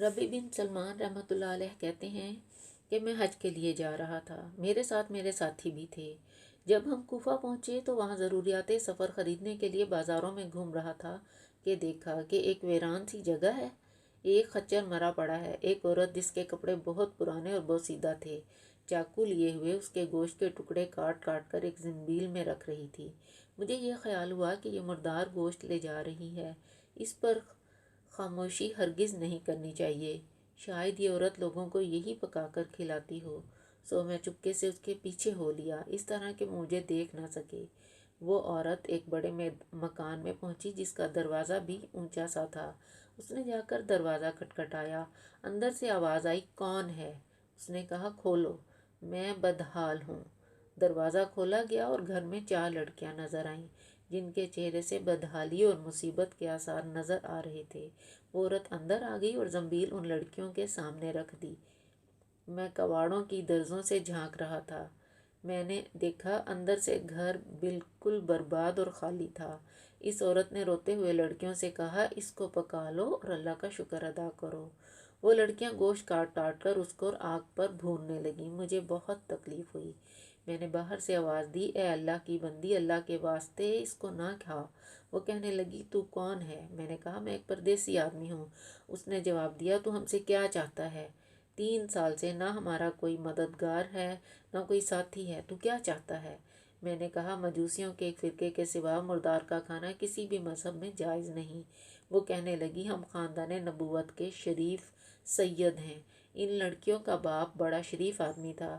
ربی بن سلمان رحمۃ اللہ علیہ کہتے ہیں کہ میں حج کے لیے جا رہا تھا، میرے ساتھ میرے ساتھی بھی تھے۔ جب ہم کوفہ پہنچے تو وہاں ضروریات سفر خریدنے کے لیے بازاروں میں گھوم رہا تھا کہ دیکھا کہ ایک ویران سی جگہ ہے، ایک خچر مرا پڑا ہے، ایک عورت جس کے کپڑے بہت پرانے اور بوسیدہ تھے چاقو لیے ہوئے اس کے گوشت کے ٹکڑے کاٹ کاٹ کر ایک زنبیل میں رکھ رہی تھی۔ مجھے یہ خیال ہوا کہ یہ مردار گوشت لے جا رہی ہے، اس پر خاموشی ہرگز نہیں کرنی چاہیے، شاید یہ عورت لوگوں کو یہی پکا کر کھلاتی ہو۔ سو میں چپکے سے اس کے پیچھے ہو لیا، اس طرح کہ مجھے دیکھ نہ سکے۔ وہ عورت ایک بڑے مکان میں پہنچی جس کا دروازہ بھی اونچا سا تھا۔ اس نے جا کر دروازہ کھٹکھٹایا، اندر سے آواز آئی، کون ہے؟ اس نے کہا، کھولو، میں بدحال ہوں۔ دروازہ کھولا گیا اور گھر میں 4 لڑکیاں نظر آئیں جن کے چہرے سے بدحالی اور مصیبت کے آثار نظر آ رہے تھے۔ وہ عورت اندر آ گئی اور زنبیل ان لڑکیوں کے سامنے رکھ دی۔ میں کواڑوں کی درزوں سے جھانک رہا تھا۔ میں نے دیکھا اندر سے گھر بالکل برباد اور خالی تھا۔ اس عورت نے روتے ہوئے لڑکیوں سے کہا، اس کو پکا لو اور اللہ کا شکر ادا کرو۔ وہ لڑکیاں گوشت کاٹ کاٹ کر اس کو آگ پر بھوننے لگیں۔ مجھے بہت تکلیف ہوئی۔ میں نے باہر سے آواز دی، اے اللہ کی بندی، اللہ کے واسطے اس کو نہ کھا۔ وہ کہنے لگی، تو کون ہے؟ میں نے کہا، میں ایک پردیسی آدمی ہوں۔ اس نے جواب دیا، تو ہم سے کیا چاہتا ہے؟ 3 سال سے نہ ہمارا کوئی مددگار ہے نہ کوئی ساتھی ہے، تو کیا چاہتا ہے؟ میں نے کہا، مجوسیوں کے ایک فرقے کے سوا مردار کا کھانا کسی بھی مذہب میں جائز نہیں۔ وہ کہنے لگی، ہم خاندان نبوت کے شریف سید ہیں۔ ان لڑکیوں کا باپ بڑا شریف آدمی تھا،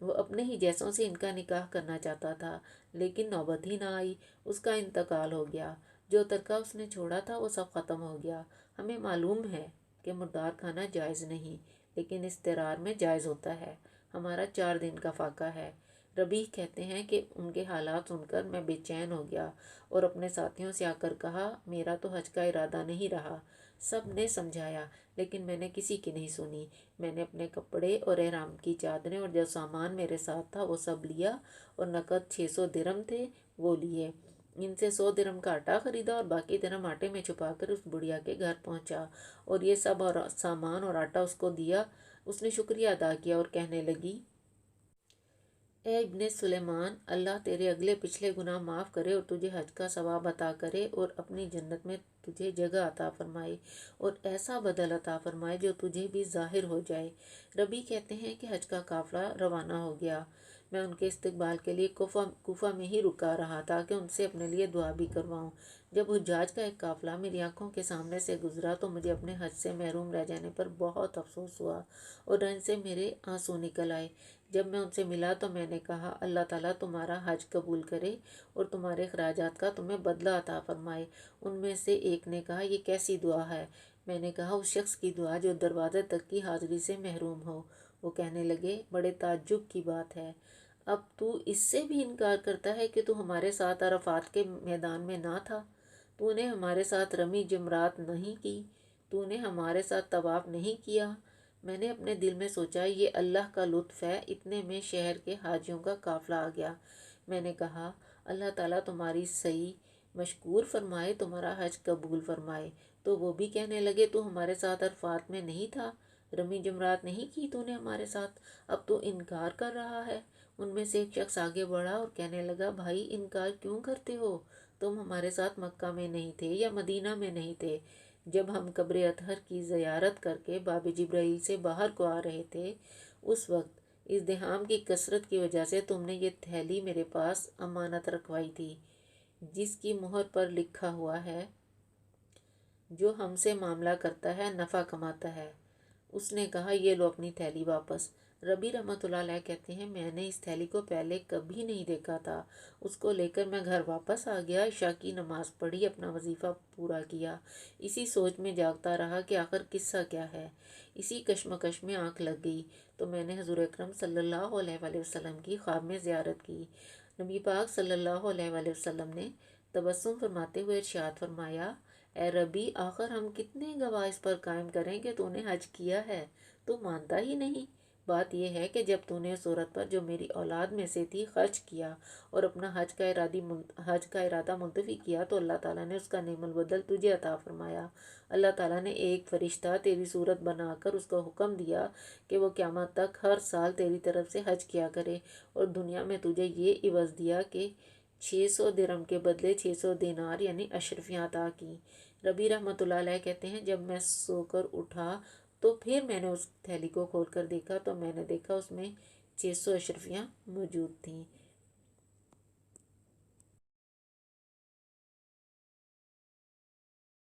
وہ اپنے ہی جیسوں سے ان کا نکاح کرنا چاہتا تھا، لیکن نوبت ہی نہ آئی، اس کا انتقال ہو گیا۔ جو ترکہ اس نے چھوڑا تھا وہ سب ختم ہو گیا۔ ہمیں معلوم ہے کہ مردار کھانا جائز نہیں، لیکن اضطرار میں جائز ہوتا ہے۔ ہمارا 4 دن کا فاقہ ہے۔ ربیع کہتے ہیں کہ ان کے حالات سن کر میں بے چین ہو گیا اور اپنے ساتھیوں سے آ کر کہا، میرا تو حج کا ارادہ نہیں رہا۔ سب نے سمجھایا لیکن میں نے کسی کی نہیں سنی۔ میں نے اپنے کپڑے اور احرام کی چادریں اور جو سامان میرے ساتھ تھا وہ سب لیا اور نقد 600 درہم تھے وہ لیے۔ ان سے 100 درہم کا آٹا خریدا اور باقی درہم آٹے میں چھپا کر اس بڑھیا کے گھر پہنچا اور یہ سب اور سامان اور آٹا اس کو دیا۔ اس نے شکریہ ادا کیا اور کہنے لگی، اے ابن سلیمان، اللہ تیرے اگلے پچھلے گناہ معاف کرے اور تجھے حج کا ثواب عطا کرے اور اپنی جنت میں تجھے جگہ عطا فرمائے اور ایسا بدل عطا فرمائے جو تجھے بھی ظاہر ہو جائے۔ ربیع کہتے ہیں کہ حج کا قافلہ روانہ ہو گیا۔ میں ان کے استقبال کے لیے کوفہ میں ہی رکا رہا تاکہ ان سے اپنے لیے دعا بھی کرواؤں۔ جب حجاج کا ایک قافلہ میری آنکھوں کے سامنے سے گزرا تو مجھے اپنے حج سے محروم رہ جانے پر بہت افسوس ہوا اور رنج سے میرے آنسو نکل آئے۔ جب میں ان سے ملا تو میں نے کہا، اللہ تعالیٰ تمہارا حج قبول کرے اور تمہارے اخراجات کا تمہیں بدلہ عطا فرمائے۔ ان میں سے ایک نے کہا، یہ کیسی دعا ہے؟ میں نے کہا، اس شخص کی دعا جو دروازے تک کی حاضری سے محروم ہو۔ وہ کہنے لگے، بڑے تعجب کی بات ہے، اب تو اس سے بھی انکار کرتا ہے کہ تو ہمارے ساتھ عرفات کے میدان میں نہ تھا، تو نے ہمارے ساتھ رمی جمرات نہیں کی، تو نے ہمارے ساتھ طواف نہیں کیا۔ میں نے اپنے دل میں سوچا، یہ اللہ کا لطف ہے، اتنے میں شہر کے حاجیوں کا قافلہ آ گیا۔ میں نے کہا، اللہ تعالیٰ تمہاری سعی مشکور فرمائے، تمہارا حج قبول فرمائے۔ تو وہ بھی کہنے لگے، تو ہمارے ساتھ عرفات میں نہیں تھا، رمی جمرات نہیں کی تو نے ہمارے ساتھ، اب تو انکار کر رہا ہے۔ ان میں سے ایک شخص آگے بڑھا اور کہنے لگا، بھائی انکار کیوں کرتے ہو؟ تم ہمارے ساتھ مکہ میں نہیں تھے یا مدینہ میں نہیں تھے جب ہم قبر اطہر کی زیارت کر کے باب جبرائیل سے باہر کو آ رہے تھے۔ اس وقت ازدحام کی کثرت کی وجہ سے تم نے یہ تھیلی میرے پاس امانت رکھوائی تھی جس کی مہر پر لکھا ہوا ہے، جو ہم سے معاملہ کرتا ہے نفع کماتا ہے۔ اس نے کہا، یہ لو اپنی تھیلی واپس۔ ربیع رحمۃ اللہ علیہ کہتے ہیں، میں نے اس تھیلی کو پہلے کبھی نہیں دیکھا تھا۔ اس کو لے کر میں گھر واپس آ گیا، عشاء کی نماز پڑھی، اپنا وظیفہ پورا کیا، اسی سوچ میں جاگتا رہا کہ آخر قصہ کیا ہے۔ اسی کشمکش میں آنکھ لگ گئی تو میں نے حضور اکرم صلی اللہ علیہ وآلہ وسلم کی خواب میں زیارت کی۔ نبی پاک صلی اللہ علیہ وآلہ وسلم نے تبسم فرماتے ہوئے ارشاد فرمایا، اے ربیع، آخر ہم کتنے گواہ اس پر قائم کریں کہ تو نے حج کیا ہے، تو مانتا ہی نہیں۔ بات یہ ہے کہ جب تو نے اس عورت پر جو میری اولاد میں سے تھی خرچ کیا اور اپنا حج کا ارادہ ملتوی کیا تو اللہ تعالیٰ نے اس کا نعم البدل تجھے عطا فرمایا۔ اللہ تعالیٰ نے ایک فرشتہ تیری صورت بنا کر اس کو حکم دیا کہ وہ قیامت تک ہر سال تیری طرف سے حج کیا کرے، اور دنیا میں تجھے یہ عوض دیا کہ 600 درہم کے بدلے 600 دینار یعنی اشرفیاں عطا کی۔ ربی رحمۃ اللہ علیہ کہتے ہیں جب میں سو کر اٹھا تو پھر میں نے اس تھیلی کو کھول کر دیکھا تو میں نے دیکھا اس میں 600 اشرفیاں موجود تھیں۔